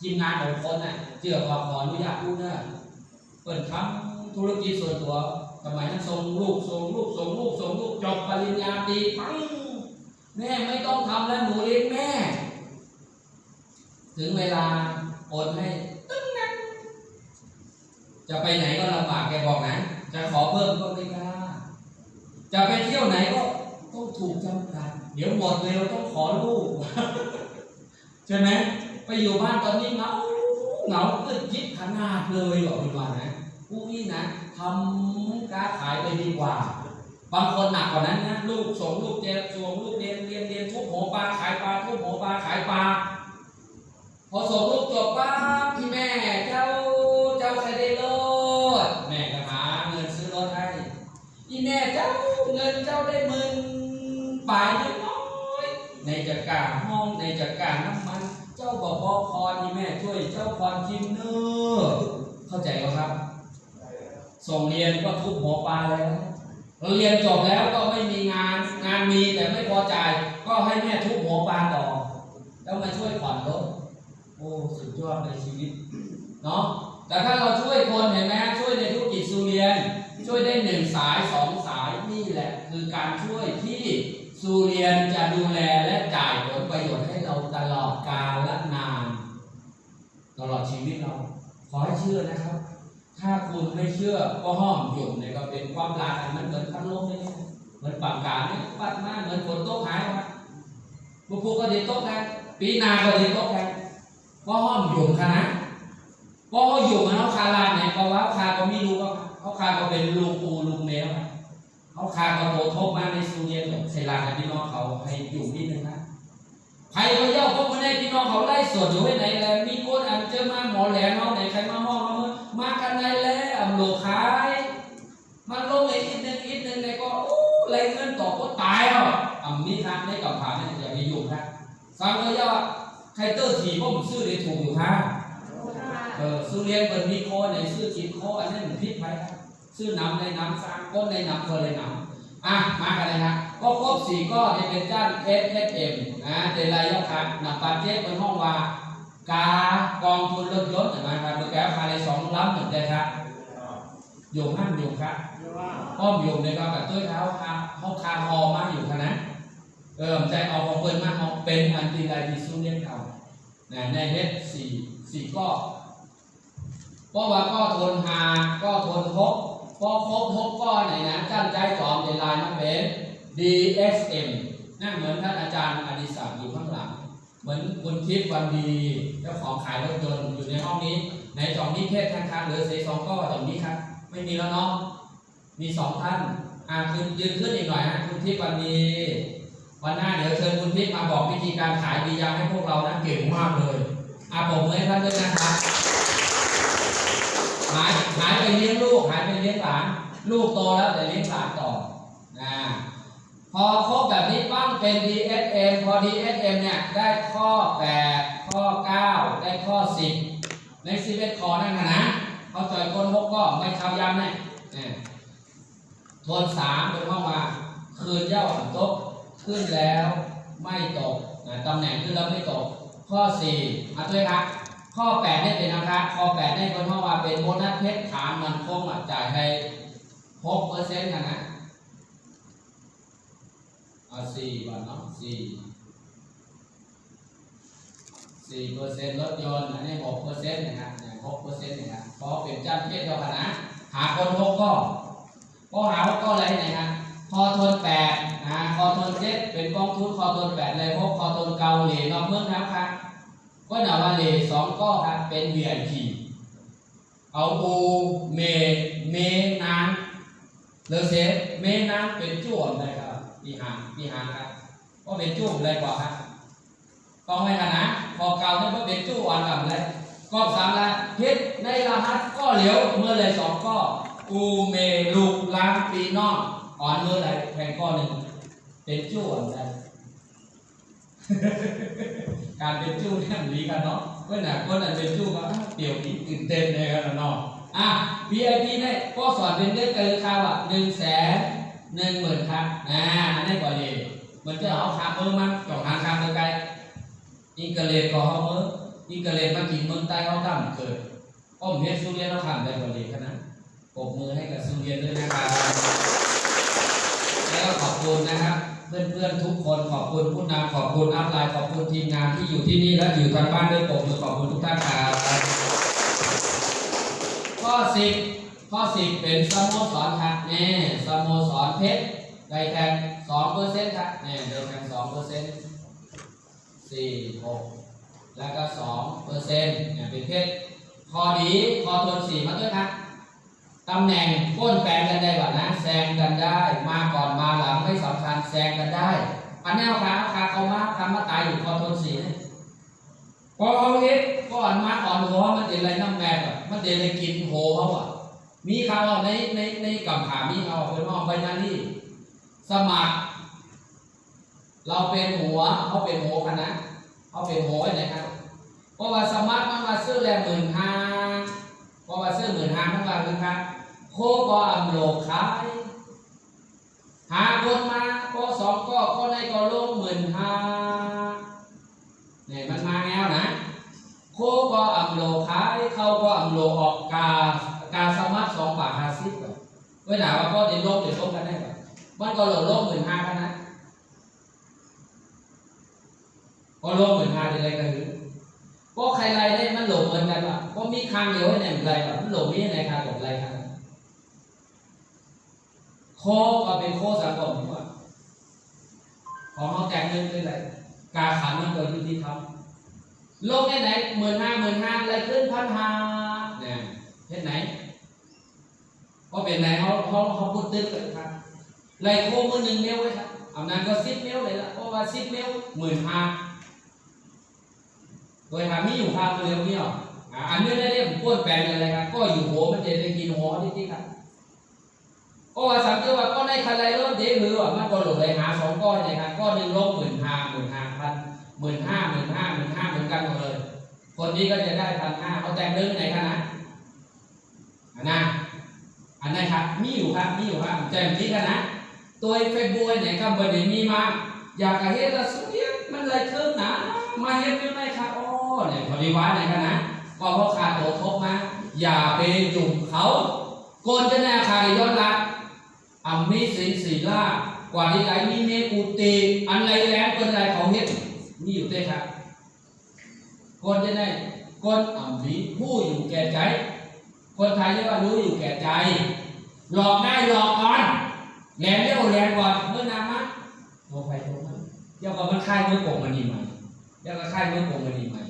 ทีมงานของคนน่ะเจือขออนุญาตพูดนะเปิดทำธุรกิจส่วนตัวสมัยนั้นส่งลูกจบปริญญาตรีปังแม่ไม่ต้องทำแล้วหนูเลี้ยงแม่ถึงเวลาโอนให้ตึ้งนังจะไปไหนก็ลำบากแกบอกนะจะขอเพิ่มก็ไม่กล้าจะไปเที่ยวไหนก็ต้องถูกจำกัดเดี๋ยวหมดเร็วต้องขอลูกใช่ไหมไปอยู่บ้านตอนนี้เหงาขึ้นคิดขนาดเลยบอกดีกว่านะผู้นี้นะทำค้าขายไปดีกว่าบางคนหนักกว่านั้นนะลูกส่งลูกเรียนทุบหัวปลาขายปลาทุบหัวปลาขายปลาพอส่งลูกจบป้าพี่แม่เจ้าใครได้รถแม่ก็หาเงินซื้อรถให้พี่แม่เจ้าเงินเจ้าได้10,000ป่ายน้อยในจัดการห้องในจัดการน้ำมันเจ้าบอกคอนี่แม่ช่วยเจ้าคอนกินเนอเข้าใจไหมครับส่งเรียนก็ทุบหัวปลาแล้วเรียนจบแล้วก็ไม่มีงานมีแต่ไม่พอใจก็ให้แม่ทุบหัวปลาต่อแล้วมาช่วยผ่อนรถโอ้สุดยอดในชีวิตเนาะแต่ถ้าเราช่วยคนเห็นไหมช่วยในธุรกิจสุเรียนช่วยได้1 สาย 2 สายนี่แหละคือการช่วยที่สุเรียนจะดูแลและจ่ายผลประโยชน์ให้เราตลอดกาลและนานตลอดชีวิตเราขอให้เชื่อนะครับถ้าคุณไม่เชื่อก็ห้อมหยุ่มเนี่ยก็เป็นความรักมันเหมือนพัดลมเลยเหมือนปากกาเนี่ยปัดมาเหมือนฝนตกหายมาพวกก็ดีตกกันปีนาก็ดีตกกันก็ห้อมหยุ่มคณะก็หยุ่มมันเขาคาลานเนี่ยเพราะว่าคาก็ไม่รู้ว่าเขาคาก็เป็นลูกปูลูกแมวเขาคาก็โตทบมาในสุเรียนแบบเซลาพี่น้องเขาให้หยุ่มนิดนึงนะใครก็เย่าพวกมันได้พี่น้องเขาไล่สวดอยู่ไว้ไหนแล้วมีคนอันเจอมาหมอแหลมเอาไหนใครมาห้องมากันไหนแล้วอำโลขายมันลงอีกนิดนึงเนี่ยก็ไรเงินต่อก็ตายอ่ะมีทางได้กับผ่านเนี่ยอย่าไปยุ่งครับฟังเลยว่าใครเตอร์ถีบผมซื้อได้ถูกอยู่ค่ะซื้อเรียนเปิดมีโคในซื้อจีนโคอันนี้มันพิษไปซื้อน้ำในน้ำสร้างก้นในน้ำคนในน้ำมากันเลยนะก็ครบ4ก็จะเป็นจ้าน SSM นะเดลัยยกคันหนักปาเจ็บนห้องว่ากากองทุนรถยนต์เห็นไหมครับดูแก้วคาใน2 ล้ำเหมือนกันครับอยู่ห้ามอยู่ครับป้อมอยู่ในกองกับตัวเท้าเขาคาฮอมาอยู่ขนาดใจเอาของเปิดมาเขาเป็นอันตีไรที่สู้เลี้ยงเขาในเฮ็ด4ก็เพราะว่าก็ทนหาก็ทนทบพอครบ6ก้อนไหนนะจ้านใจจอมเดลายมาเป็น DSM นั่นเหมือนท่านอาจารย์อดิศักดิ์อยู่ข้างหลังเหมือนคุณทิพย์วันดีเจ้าของขายรถยนต์อยู่ในห้องนี้ในจอมนี้เพศข้างๆเหลือเศษ2ก้อนจอมนี้ครับไม่มีแล้วเนาะมี2 ท่านคุณยืนขึ้นอีกหน่อยฮะคุณทิพย์วันดีวันหน้าเดี๋ยวเชิญคุณทิพย์มาบอกวิธีการขายบียาให้พวกเรานะเก่งมากเลยผมให้ท่านด้วยนะครับหายไปเลี้ยงลูกหายไปเลี้ยงหลานลูกโตแล้วแต่เลี้ยงหลานต่อพอครบแบบนี้ปั้งเป็น DSM พอ DSM เนี่ยได้ข้อ8ข้อ9ได้ข้อ10ใน11ข้อนั่นนะเขาจอยคน6ก็ไม่ทำย้ำเนี่ยทวน3เป็นห้องว่าคืนเย้าตกขึ้นแล้วไม่ตกตำแหน่งขึ้นแล้วไม่ตกข้อ4ด้วยครับข้อ8นี่เป็นนะครับข้อ8นี่เป็นห้องว่าเป็นโบนัสเพชรฐานมันคงจ่ายให้ 6% นะ4 บาทเนาะ4% รถยนต์อันนี้ 6% นะครับ6% นะครับเพราะเป็นจ้านเพชรเจ้าคณะหาคน6ก็หา6ก็อะไรนะครับคอทน8คอทน7เป็นกองทุนคอทน8เลย6คอทนเกาหลีนอกเมืองนะครับก็หนาว่าเล2ก็ครับเป็น VIP เอาเมนางเลเซเมนางเป็นจ้วงเลยครับพี่หางครับก็เป็นจ้วงเลยกว่าครับกองไว้กันนะพอเก่าเนี่ยก็เป็นจ้วงกับเลยก็3ละเฮ็ดในรหัสก็เหลียวเมื่อเลย2ก็เมลูกล้างปีนอกอ่อนเมื่อไรแทงข้อ1เป็นจ้วงเลยการเป็นจู้เนี่ยมีกันเนาะเพื่อนคนนั้นเป็นจู้ก็เปี่ยวอีกตื่นเต้นเลยกันเนาะVIP เนี่ยก็สอนเป็นเรื่องเกินค่าว่า110,000ครับอันนี้ก่อนเลยมันจะเอาคาเพิ่มมาจองทางคาเมื่อไกลอิงเกเลสก็เอาเมื่อ นี่ก็เลยมากินเมืองใต้เขาตั้งเกิดอ้อมเฮ็ดสุเรียนเราทำได้บริขนาดปรบมือให้กับสุเรียนด้วยนะครับแล้วก็ขอบคุณนะครับเพื่อนๆทุกคนขอบคุณผู้นำขอบคุณอัพไลน์ขอบคุณทีมงานที่อยู่ที่นี่และอยู่ทางบ้านด้วยปรบมือขอบคุณทุกท่านครับข้อ10เป็นสโมสรครับนี่สโมสรเพชรได้แข่ง 2% ครับนี่ได้แข่ง 2% 4 6แล้วก็ 2% เนี่ยเป็นเพชรข้อดีข้อทวน4มาด้วยครับตำแหน่งก้นแปลงกันได้ก่อนนะแซงกันได้มาก่อนมาหลังไม่สำคัญแซงกันได้อันนี้เอาขาเขามาทำมาตายอยู่ข้อทวน4นี่พอเขาเฮ็ดก็อ่อนมาอ่อนหัวมันเดี๋ยวอะไรน้ำแม่แบบมันเดี๋ยวอะไรกินโหเขาอ่ะมีเขาในกับขามีเขาเป็นห้องไปนั่นนี่สมัครเราเป็นหัวเขาเป็นหัวกันนะเขาเป็นหัวไว้ไหนครับเพราะว่าสมัครมันมาซื้อแรง15,000เพราะว่าซื้อ15,000มันมาคือครับโคก็อำโลกขายหาคนมาก็2ก็ในก็ลง15,000เนี่ยมันมาแนวนะโคก็อำโลขายเขาก็อำโลออกกาสมัคร2.50 บาทเวลาว่าก็เดี๋ยวลงกันได้แบบมันก็ลง15,000กันนะก็ลง15,000ได้เลยกันหรือก็ใครไรได้มันหลงเหมือนกันว่ะก็มีคางเดียวให้ไหนไรแบบมันหลงมีในคางหลงไรครับโคก็เป็นโคสังคมว่าของเขาแต่งเงินเป็นไรกาขันมันเกิดยุติธรรมโลกไหน15,000อะไรขึ้น1,500เนี่ยเห็นไหนก็เป็นไหนเขาพูดตึ๊ดเลยครับไรโคมือ1 เมลไว้ครับเอานั้นก็10 เมลเลยละเพราะว่า10 เมล15,000โดยทำมีอยู่ภาพเร็วนี่หรออันนี้ได้เรียกป้วนแปลงอะไรครับก็อยู่หัวมันจะได้กินหัวที่ครับก็ว่าสังเกตว่าก็ในคันไรรถเดี๋ยวหรือว่ามันก็หลงเลยหา2ก้อนในครับก้อน1ลง15,000 15,000 15,000 15,000เหมือนกันหมดเลยคนนี้ก็จะได้1,500เขาแต่งเรื่องไหนกันนะอันนั้นครับมีอยู่ครับแจ้งที่กันนะตัวเฟซบุ๊กไหนครับวันนี้มีมาอยากเห็นละสุดเดียวมันเลยเทิงหนามาเห็นยังไงครับอ๋อเนี่ยพอดีว่าไหนกันนะก็เพราะขาดโตทบมาอย่าไปยุ่งเขาโกนจะแน่ขาดย้อนหลังมีสินศีลากว่าที่ไหนมีเนกูตีอันไรแรงเป็นไรเขาเห็นมีอยู่ด้วยครับโกนจะแน่โกนมีผู้อยู่แก่ใจคนไทยเรียกว่ารู้อยู่แก่ใจหลอกได้หลอกก่อนแรงเร็วแรงก่อนเมื่อนานมั้ยโทรไปเดี๋ยวก็มันค่ายเมื่อโกงมันนี่ใหม่เดี๋ยวก็ค่ายเมื่อโกงมันนี่ใหม่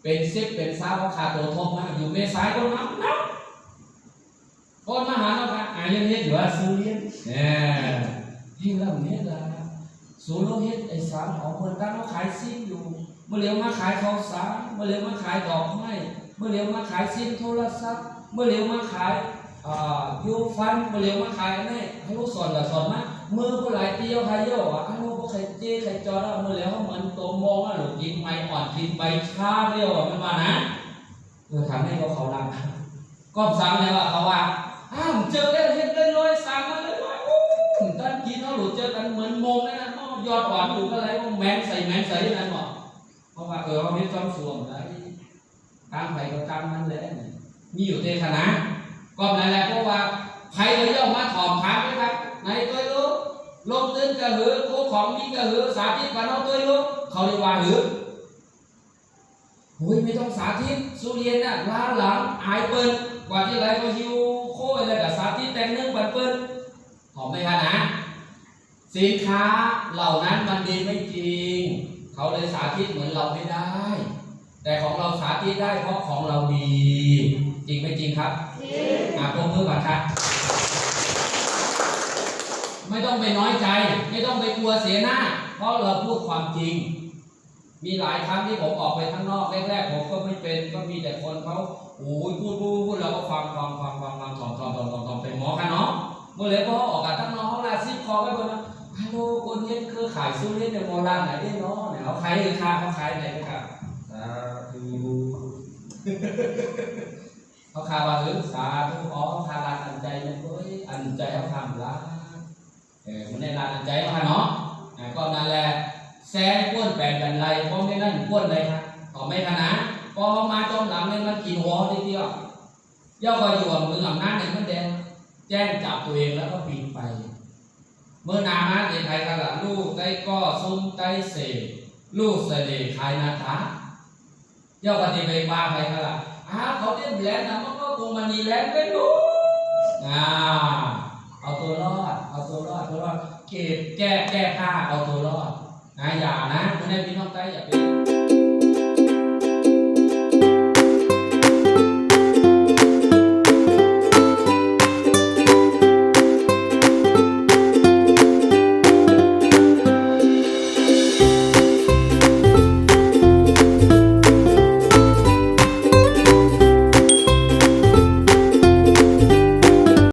เป็น10เป็น20เขาขาดตัวทบมาอยู่เมษายนนับคนมาหาเราครับยังเฮ็ดอยู่ว่าสูเรียนที่เริ่มเฮ็ดแล้วสูโลเฮ็ดไอ้สารของคนตั้งเขาขายซิมอยู่เมื่อเลี้ยวมาขายข้าวสารเมื่อเลี้ยวมาขายดอกไม้เมื่อเลี้ยวมาขายซิมโทรศัพท์เมื่อเลี้ยวมาขายยูฟันเมื่อเลี้ยวมาขายนี่ให้ลูกสอนกับสอนมามือก็หลายเตี้ยวใครเยอะวะให้ลูกก็ใครเจ๊ใครจอแล้วเมื่อเลี้ยวเหมือนตัวมองว่าหลุดกินไม้อ่อนกินใบชาเรียวมันมานะทำให้เขาลังก็ซ้ำเลยว่าเขาว่าเจอแล้วเห็นเลยลอยสั่งมาเลยว่าตอนกินเขาหลุดเจอกันเหมือนโมงเลยนะยอดหวานอยู่ก็อะไรว่าแมนใส่นั่นหรอเพราะว่าเขาไม่ต้องสวมเลยตามไปก็ตามมันเลยมีอยู่ในคณะก็นั่นแหละเพราะว่าใครเลยย่อมมาถอมพักนะครับในตัวรู้ลงตื้นกระหือโคของมีกระหือสาธิตกันเอาตัวรู้เขาเรียกว่าหือไม่ต้องสาธิตสุเรียนน่ะล้าหลังอายเปิ้ลกว่าที่ไรก็หิวโค้อะไรกับสาธิตแต่งเนื้อเปิ้ลหอมไหมคะนะสินค้าเหล่านั้นมันดีไม่จริงเขาเลยสาธิตเหมือนเราไม่ได้แต่ของเราสาธิตได้เพราะของเราดีจริงไม่จริงครับปมมือก่อนครับไม่ต้องไปน้อยใจไม่ต้องไปกลัวเสียหน้าเพราะเราพูดความจริงมีหลายครั้งที่ผมออกไปข้างนอกแรกๆผมก็ไม่เป็นก็มีแต่คนเขาพูดเราก็ฟังถ่อมเป็นหมอกันเนาะเมื่อไรพอออกกันทั้งน้องเขาลาซิปคอไว้บนนั้นฮัลโหลคนเฮ็ดคือขายซูเรียนในโบราณไหนได้เนาะเนี่ยเขาขายราคาเขาขายไหนครับเขาขายว่าสาธุเขาขายร้านอันใจเนี่ยอันใจเขาทำร้านมันในร้านอันใจเขาเนาะก็นั่นแหละแซ่ป้วนแปลงกันไรเพราะไม่นั่นป้วนเลยครับต่อไม่ขนาด พอเขามาจมหลังเลยมันกินหัวทีเดียวย่อคอยอยู่กับมือหลังนั้นเนี่ยมันแดงแจ้งจับตัวเองแล้วก็ปีนไปเมื่อนามาเด็กไทยกันละลูกได้ก็ซุ้มได้เสลูกเสด็จใครนาทาย่อปฏิบัติบ้าใครกันละเขาเต้นแหลนนะมันก็คงมันนีแหลนไม่รู้เอาตัวรอดเก็บแก้ผ้าเอาตัวรอดอย่านะคุณแม่พี่น้องใจอย่าเป็น